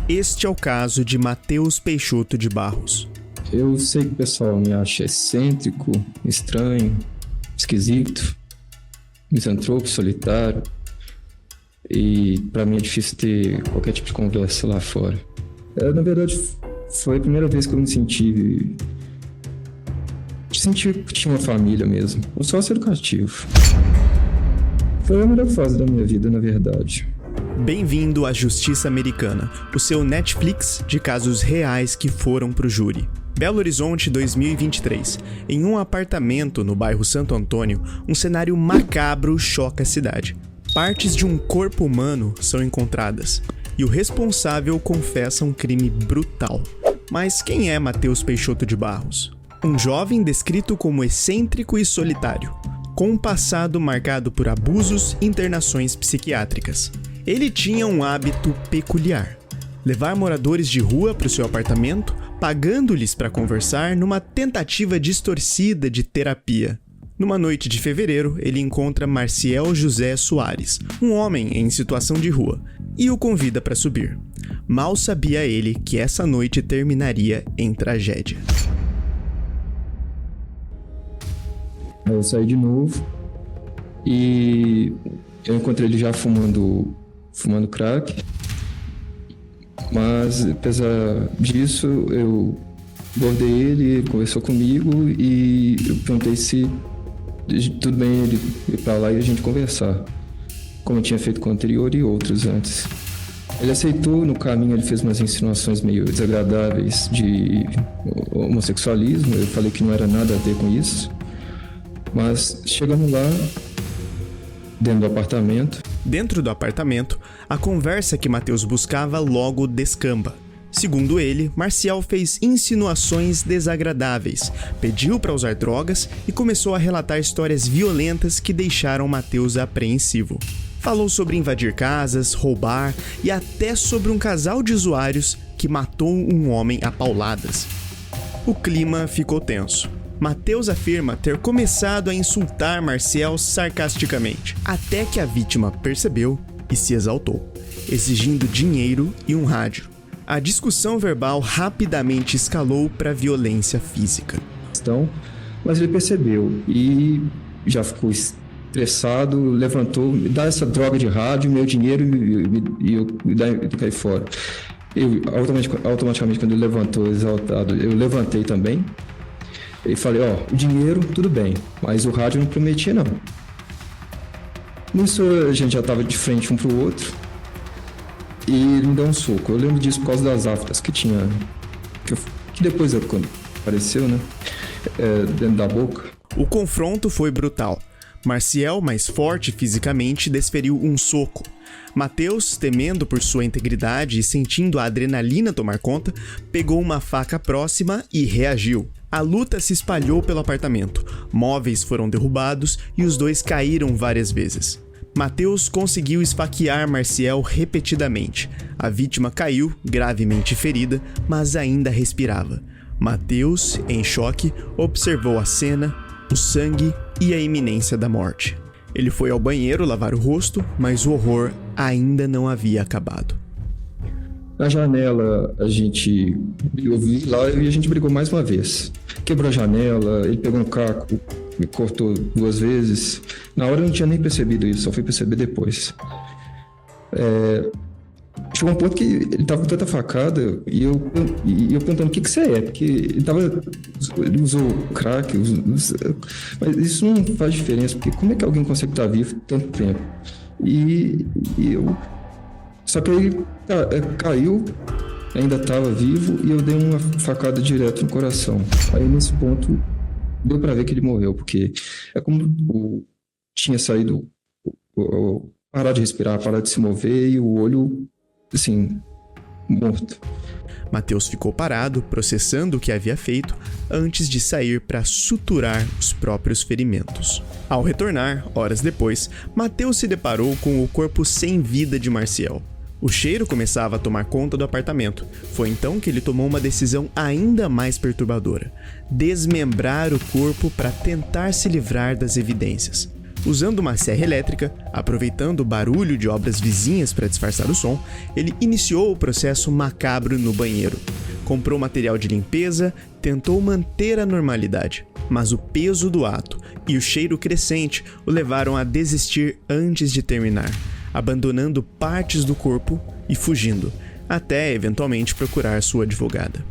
Este é o caso de Matheus Peixoto de Barros. Eu sei que o pessoal me acha excêntrico, estranho, esquisito, misantropo, solitário. E pra mim é difícil ter qualquer tipo de conversa lá fora. Na verdade, foi a primeira vez que eu me senti que tinha uma família mesmo. Um sócio educativo. Foi a melhor fase da minha vida, na verdade. Bem-vindo à Justiça Americana, o seu Netflix de casos reais que foram pro júri. Belo Horizonte, 2023. Em um apartamento no bairro Santo Antônio, um cenário macabro choca a cidade. Partes de um corpo humano são encontradas e o responsável confessa um crime brutal. Mas quem é Matheus Peixoto de Barros? Um jovem descrito como excêntrico e solitário, com um passado marcado por abusos e internações psiquiátricas. Ele tinha um hábito peculiar: levar moradores de rua para o seu apartamento, pagando-lhes para conversar numa tentativa distorcida de terapia. Numa noite de fevereiro, ele encontra Marciel José Soares, um homem em situação de rua, e o convida para subir. Mal sabia ele que essa noite terminaria em tragédia. Eu saí de novo e eu encontrei ele já fumando crack, mas apesar disso eu abordei ele conversou comigo e eu perguntei se tudo bem ele ir pra lá e a gente conversar, como eu tinha feito com o anterior e outros antes. Ele aceitou. No caminho ele fez umas insinuações meio desagradáveis de homossexualismo. Eu falei que não era nada a ver com isso, mas chegamos lá, dentro do apartamento. Dentro do apartamento, a conversa que Matheus buscava logo descamba. Segundo ele, Marcial fez insinuações desagradáveis, pediu para usar drogas e começou a relatar histórias violentas que deixaram Matheus apreensivo. Falou sobre invadir casas, roubar e até sobre um casal de usuários que matou um homem a pauladas. O clima ficou tenso. Matheus afirma ter começado a insultar Marcial sarcasticamente, até que a vítima percebeu e se exaltou, exigindo dinheiro e um rádio. A discussão verbal rapidamente escalou para violência física. Mas ele percebeu e já ficou estressado, levantou: me dá essa droga de rádio, meu dinheiro e eu caí fora. Eu automaticamente, quando ele levantou exaltado, eu levantei também. E falei: o dinheiro tudo bem, mas o rádio não prometia não. Nisso a gente já estava de frente um pro outro e ele me deu um soco. Eu lembro disso por causa das aftas que tinha, que depois quando apareceu, né, dentro da boca. O confronto foi brutal. Marcial, mais forte fisicamente, desferiu um soco. Matheus, temendo por sua integridade e sentindo a adrenalina tomar conta, pegou uma faca próxima e reagiu. A luta se espalhou pelo apartamento, móveis foram derrubados e os dois caíram várias vezes. Matheus conseguiu esfaquear Marcial repetidamente. A vítima caiu, gravemente ferida, mas ainda respirava. Matheus, em choque, observou a cena, o sangue e a iminência da morte. Ele foi ao banheiro lavar o rosto, mas o horror ainda não havia acabado. Na janela, eu vi lá e a gente brigou mais uma vez. Quebrou a janela, ele pegou um caco, me cortou 2 vezes. Na hora eu não tinha nem percebido isso, só fui perceber depois. Chegou um ponto que ele tava com tanta facada e eu perguntando: o que você é? Porque ele usou crack, mas isso não faz diferença, porque como é que alguém consegue estar vivo tanto tempo? Só que ele caiu, ainda estava vivo e eu dei uma facada direto no coração. Aí nesse ponto deu para ver que ele morreu, porque é como tinha saído, parar de respirar, parar de se mover e o olho, assim, morto. Matheus ficou parado, processando o que havia feito, antes de sair para suturar os próprios ferimentos. Ao retornar, horas depois, Matheus se deparou com o corpo sem vida de Marcial. O cheiro começava a tomar conta do apartamento. Foi então que ele tomou uma decisão ainda mais perturbadora: desmembrar o corpo para tentar se livrar das evidências. Usando uma serra elétrica, aproveitando o barulho de obras vizinhas para disfarçar o som, ele iniciou o processo macabro no banheiro. Comprou material de limpeza, tentou manter a normalidade, mas o peso do ato e o cheiro crescente o levaram a desistir antes de terminar, abandonando partes do corpo e fugindo, até eventualmente procurar sua advogada.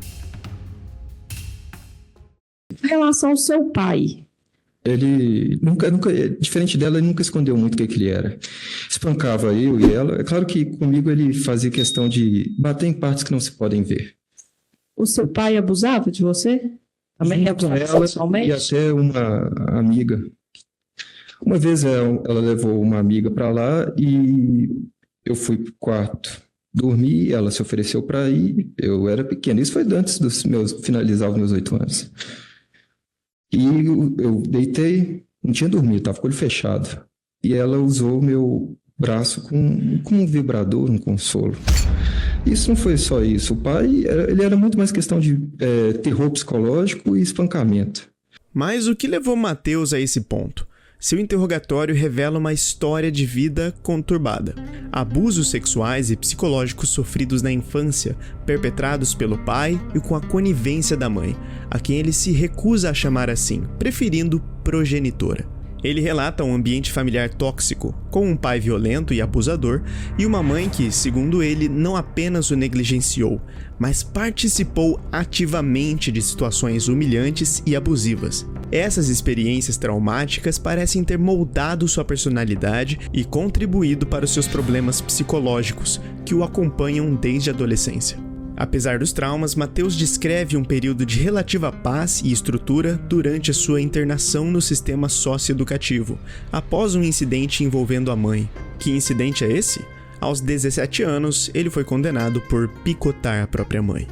Em relação ao seu pai, Ele nunca, diferente dela, ele nunca escondeu muito o que ele era. Espancava eu e ela. É claro que comigo ele fazia questão de bater em partes que não se podem ver. o seu pai abusava de você? Também Junto com abusava ela sexualmente? e até uma amiga. Uma vez ela levou uma amiga para lá e eu fui pro quarto dormir, ela se ofereceu para ir. Eu era pequeno, isso foi antes dos finalizar os meus 8 anos. E eu deitei, não tinha dormido, estava com o olho fechado. E ela usou o meu braço como um vibrador, um consolo. Isso não foi só isso. O pai, ele era muito mais questão de terror psicológico e espancamento. Mas o que levou Matheus a esse ponto? Seu interrogatório revela uma história de vida conturbada. Abusos sexuais e psicológicos sofridos na infância, perpetrados pelo pai e com a conivência da mãe, a quem ele se recusa a chamar assim, preferindo progenitora. Ele relata um ambiente familiar tóxico, com um pai violento e abusador e uma mãe que, segundo ele, não apenas o negligenciou, mas participou ativamente de situações humilhantes e abusivas. Essas experiências traumáticas parecem ter moldado sua personalidade e contribuído para os seus problemas psicológicos, que o acompanham desde a adolescência. Apesar dos traumas, Matheus descreve um período de relativa paz e estrutura durante a sua internação no sistema socioeducativo, após um incidente envolvendo a mãe. Que incidente é esse? Aos 17 anos, ele foi condenado por picotar a própria mãe.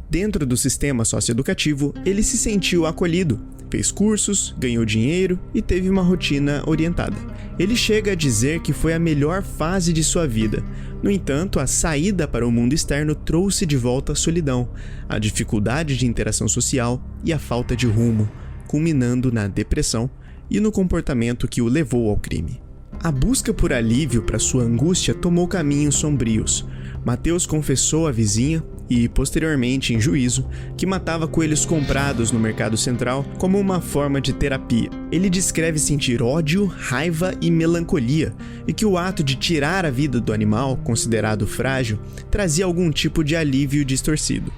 Dentro do sistema socioeducativo, ele se sentiu acolhido, fez cursos, ganhou dinheiro e teve uma rotina orientada. Ele chega a dizer que foi a melhor fase de sua vida. No entanto, a saída para o mundo externo trouxe de volta a solidão, a dificuldade de interação social e a falta de rumo, culminando na depressão e no comportamento que o levou ao crime. A busca por alívio para sua angústia tomou caminhos sombrios. Matheus confessou à vizinha e, posteriormente em juízo, que matava coelhos comprados no mercado central como uma forma de terapia. Ele descreve sentir ódio, raiva e melancolia, e que o ato de tirar a vida do animal, considerado frágil, trazia algum tipo de alívio distorcido.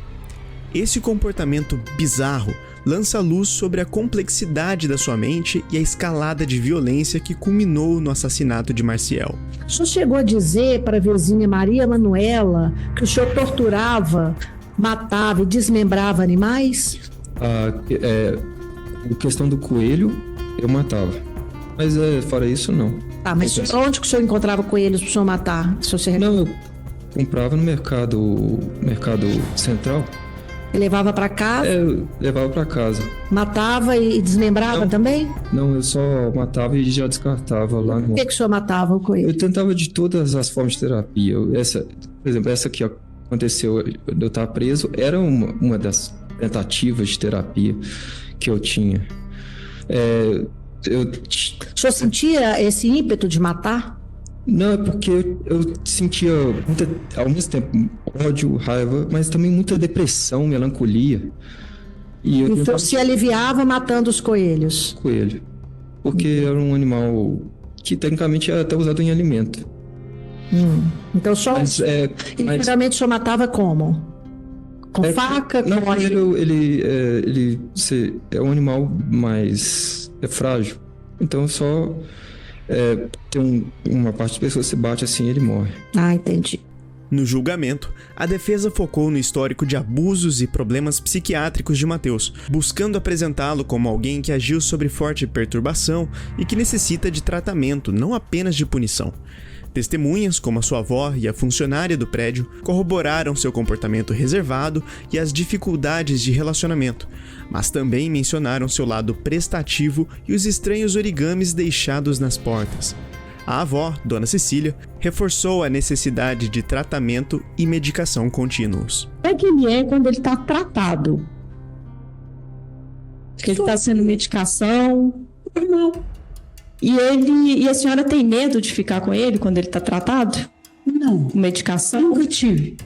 Esse comportamento bizarro lança luz sobre a complexidade da sua mente e a escalada de violência que culminou no assassinato de Marciel. O senhor chegou a dizer para a vizinha Maria Manuela que o senhor torturava, matava e desmembrava animais? A questão do coelho, eu matava. Mas fora isso, não. Tá, mas onde que o senhor encontrava coelhos para o senhor matar? Se você... Não, eu comprava no mercado central. Ele levava para casa? Eu levava para casa. Matava e desmembrava também? Não, eu só matava e já descartava lá no... Por que o senhor matava o coelho? Eu tentava de todas as formas de terapia. Por exemplo, essa que aconteceu de eu estar preso era uma das tentativas de terapia que eu tinha. O senhor sentia esse ímpeto de matar? Não, é porque eu sentia ao mesmo tempo ódio, raiva, mas também muita depressão, melancolia. E o senhor se aliviava matando os coelhos? Coelho. Porque era um animal que tecnicamente é até usado em alimento. Então só... Geralmente o senhor matava como? Com faca? Não, com... ele é um animal mais frágil. Então só... tem uma parte da pessoa que se bate assim e ele morre. Ah, entendi. No julgamento, a defesa focou no histórico de abusos e problemas psiquiátricos de Matheus, buscando apresentá-lo como alguém que agiu sob forte perturbação e que necessita de tratamento, não apenas de punição. Testemunhas, como a sua avó e a funcionária do prédio, corroboraram seu comportamento reservado e as dificuldades de relacionamento, mas também mencionaram seu lado prestativo e os estranhos origamis deixados nas portas. A avó, Dona Cecília, reforçou a necessidade de tratamento e medicação contínuos. Como é que ele é quando ele está tratado? Que ele está sendo medicação? Normal. E a senhora tem medo de ficar com ele quando ele está tratado? Não. Com medicação? Nunca tive.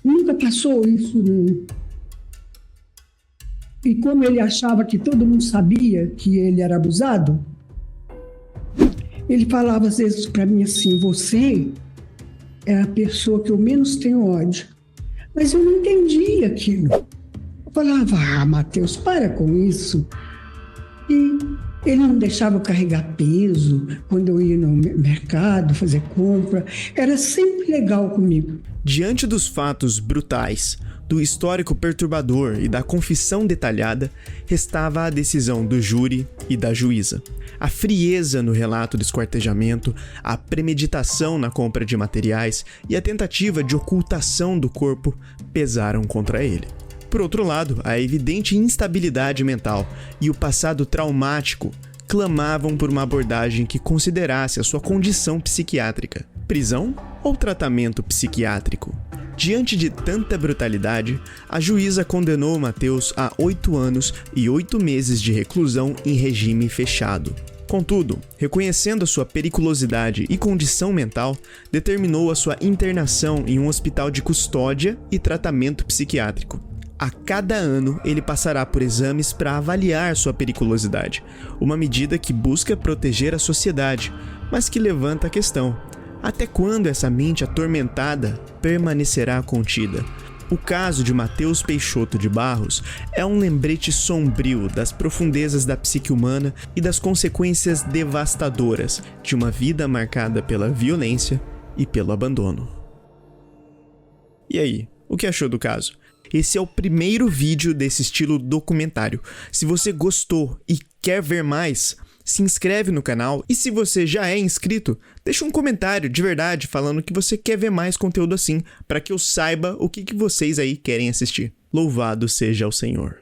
Nunca passou isso, não. E como ele achava que todo mundo sabia que ele era abusado, ele falava às vezes para mim assim: você é a pessoa que eu menos tenho ódio. Mas eu não entendia aquilo. Eu falava: Matheus, para com isso. E ele não deixava eu carregar peso quando eu ia no mercado fazer compra. Era sempre legal comigo. Diante dos fatos brutais, do histórico perturbador e da confissão detalhada, restava a decisão do júri e da juíza. A frieza no relato do esquartejamento, a premeditação na compra de materiais e a tentativa de ocultação do corpo pesaram contra ele. Por outro lado, a evidente instabilidade mental e o passado traumático clamavam por uma abordagem que considerasse a sua condição psiquiátrica. Prisão ou tratamento psiquiátrico? Diante de tanta brutalidade, a juíza condenou Matheus a 8 anos e 8 meses de reclusão em regime fechado. Contudo, reconhecendo a sua periculosidade e condição mental, determinou a sua internação em um hospital de custódia e tratamento psiquiátrico. A cada ano, ele passará por exames para avaliar sua periculosidade, uma medida que busca proteger a sociedade, mas que levanta a questão: até quando essa mente atormentada permanecerá contida? O caso de Matheus Peixoto de Barros é um lembrete sombrio das profundezas da psique humana e das consequências devastadoras de uma vida marcada pela violência e pelo abandono. E aí, o que achou do caso? Esse é o primeiro vídeo desse estilo documentário. Se você gostou e quer ver mais, se inscreve no canal, e se você já é inscrito, deixa um comentário de verdade falando que você quer ver mais conteúdo assim, para que eu saiba o que vocês aí querem assistir. Louvado seja o Senhor.